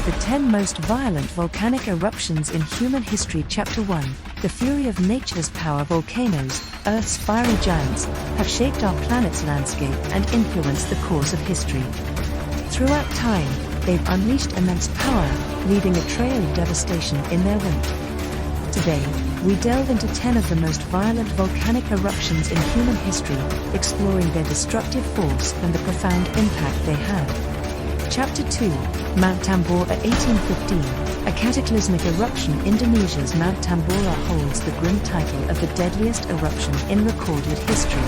the 10 most violent volcanic eruptions in human history. Chapter 1. The fury of nature's power. Volcanoes, Earth's fiery giants, have shaped our planet's landscape and influenced the course of history. Throughout time, they've unleashed immense power, leaving a trail of devastation in their wake. Today, we delve into 10 of the most violent volcanic eruptions in human history, exploring their destructive force and the profound impact they had. Chapter 2. Mount Tambora 1815. A cataclysmic eruption. Indonesia's Mount Tambora holds the grim title of the deadliest eruption in recorded history.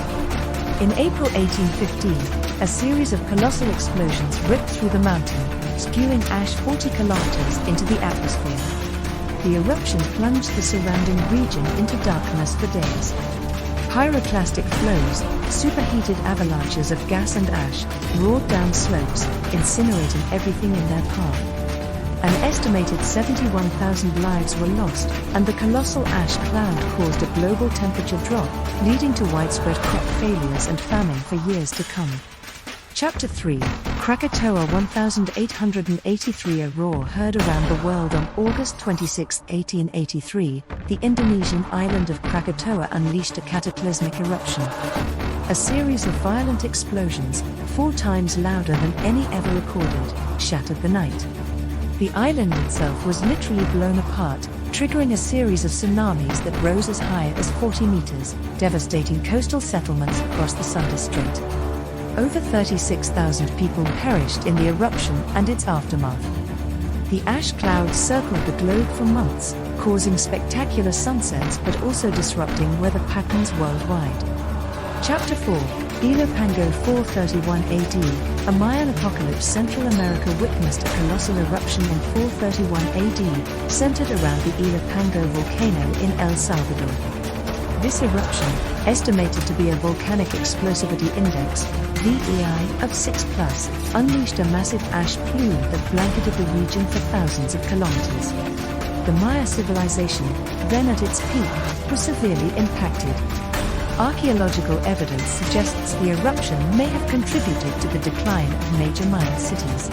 In April 1815, a series of colossal explosions ripped through the mountain, spewing ash 40 kilometers into the atmosphere. The eruption plunged the surrounding region into darkness for days. Pyroclastic flows, superheated avalanches of gas and ash, roared down slopes, incinerating everything in their path. An estimated 71,000 lives were lost, and the colossal ash cloud caused a global temperature drop, leading to widespread crop failures and famine for years to come. Chapter 3. Krakatoa 1883. A roar heard around the world on August 26, 1883. The Indonesian island of Krakatoa unleashed a cataclysmic eruption. A series of violent explosions, 4 times louder than any ever recorded, shattered the night. The island itself was literally blown apart, triggering a series of tsunamis that rose as high as 40 meters, devastating coastal settlements across the Sunda Strait. Over 36,000 people perished in the eruption and its aftermath. The ash cloud circled the globe for months, causing spectacular sunsets but also disrupting weather patterns worldwide. Chapter 4. Ilopango 431 AD. A Mayan apocalypse. Central America witnessed a colossal eruption in 431 AD, centered around the Ilopango volcano in El Salvador. This eruption, estimated to be a volcanic explosivity index (VEI) of 6+, unleashed a massive ash plume that blanketed the region for thousands of kilometers. The Maya civilization, then at its peak, was severely impacted. Archaeological evidence suggests the eruption may have contributed to the decline of major Mayan cities.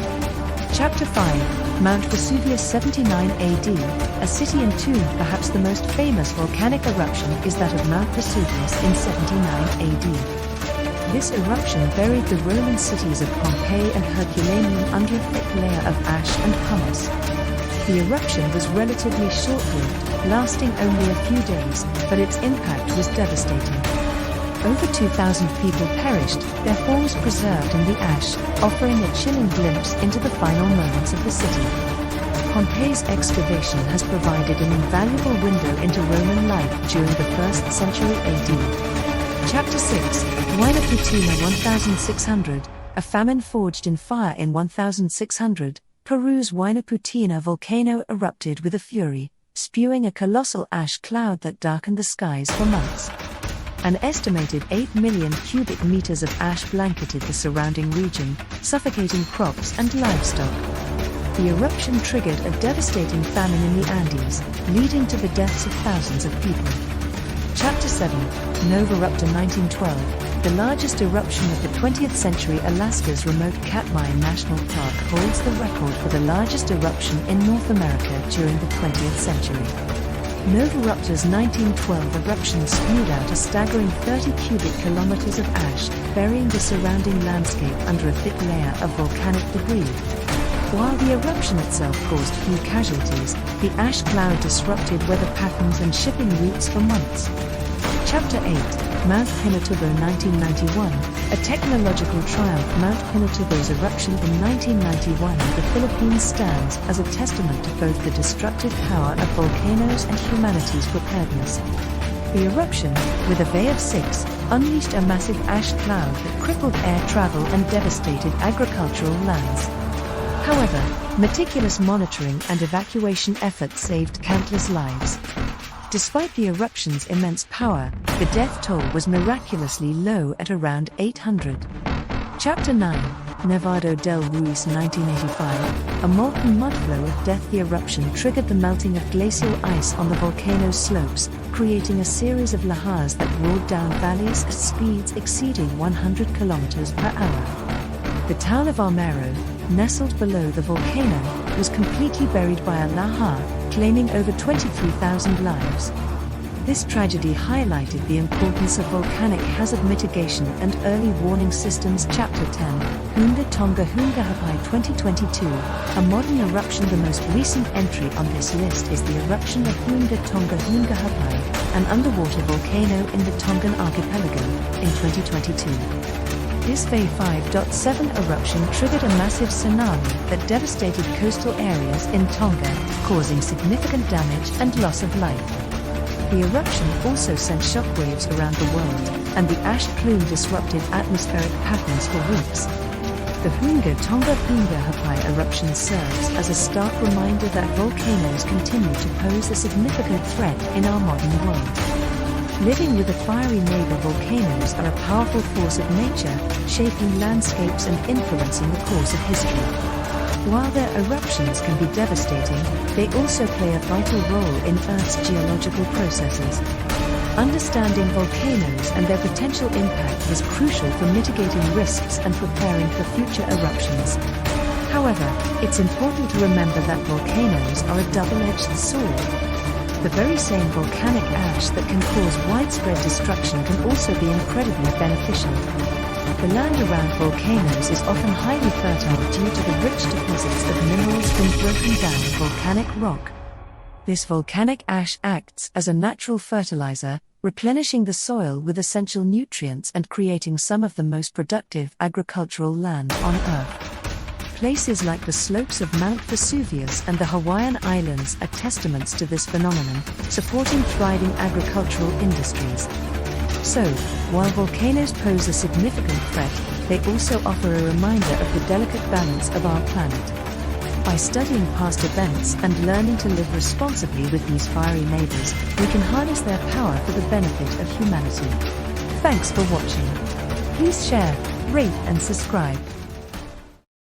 Chapter 5. Mount Vesuvius 79 AD. A city entombed. Perhaps the most famous volcanic eruption is that of Mount Vesuvius in 79 AD. This eruption buried the Roman cities of Pompeii and Herculaneum under a thick layer of ash and pumice. The eruption was relatively short-lived, lasting only a few days, but its impact was devastating. Over 2,000 people perished, their forms preserved in the ash, offering a chilling glimpse into the final moments of the city. Pompeii's excavation has provided an invaluable window into Roman life during the 1st century AD. Chapter 6. Huayna Putina 1600. A famine forged in fire. In 1600, Peru's Huayna Putina volcano erupted with a fury, spewing a colossal ash cloud that darkened the skies for months. An estimated 8 million cubic meters of ash blanketed the surrounding region, suffocating crops and livestock. The eruption triggered a devastating famine in the Andes, leading to the deaths of thousands of people. Chapter 7. Nova Eruption 1912. The largest eruption of the 20th century. Alaska's remote Katmai National Park holds the record for the largest eruption in North America during the 20th century. Nova Eruption's 1912 eruption spewed out a staggering 30 cubic kilometers of ash, burying the surrounding landscape under a thick layer of volcanic debris. While the eruption itself caused few casualties, the ash cloud disrupted weather patterns and shipping routes for months. Chapter 8. Mount Pinatubo 1991. A technological triumph. Mount Pinatubo's eruption in 1991 in the Philippines stands as a testament to both the destructive power of volcanoes and humanity's preparedness. The eruption, with a bay of 6, unleashed a massive ash cloud that crippled air travel and devastated agricultural lands. However, meticulous monitoring and evacuation efforts saved countless lives. Despite the eruption's immense power, the death toll was miraculously low at around 800. Chapter 9. Nevado del Ruiz 1985. A molten mudflow of death. The eruption triggered the melting of glacial ice on the volcano's slopes, creating a series of lahars that roared down valleys at speeds exceeding 100 kilometers per hour. The town of Armero, nestled below the volcano, was completely buried by a lahar, claiming over 23,000 lives. This tragedy highlighted the importance of volcanic hazard mitigation and early warning systems. Chapter 10, Hunga Tonga Hunga Hapai 2022, a modern eruption. The most recent entry on this list is the eruption of Hunga Tonga Hunga Hapai, an underwater volcano in the Tongan archipelago, in 2022. This Ve 5.7 eruption triggered a massive tsunami that devastated coastal areas in Tonga, causing significant damage and loss of life. The eruption also sent shockwaves around the world, and the ash plume disrupted atmospheric patterns for weeks. The Hunga Tonga Hunga Hapai eruption serves as a stark reminder that volcanoes continue to pose a significant threat in our modern world. Living with a fiery neighbor, volcanoes are a powerful force of nature, shaping landscapes and influencing the course of history. While their eruptions can be devastating, they also play a vital role in Earth's geological processes. Understanding volcanoes and their potential impact is crucial for mitigating risks and preparing for future eruptions. However, it's important to remember that volcanoes are a double-edged sword. The very same volcanic ash that can cause widespread destruction can also be incredibly beneficial. The land around volcanoes is often highly fertile due to the rich deposits of minerals from broken down volcanic rock. This volcanic ash acts as a natural fertilizer, replenishing the soil with essential nutrients and creating some of the most productive agricultural land on Earth. Places like the slopes of Mount Vesuvius and the Hawaiian Islands are testaments to this phenomenon, supporting thriving agricultural industries. So, while volcanoes pose a significant threat, they also offer a reminder of the delicate balance of our planet. By studying past events and learning to live responsibly with these fiery neighbors, we can harness their power for the benefit of humanity. Thanks for watching. Please share, rate and subscribe.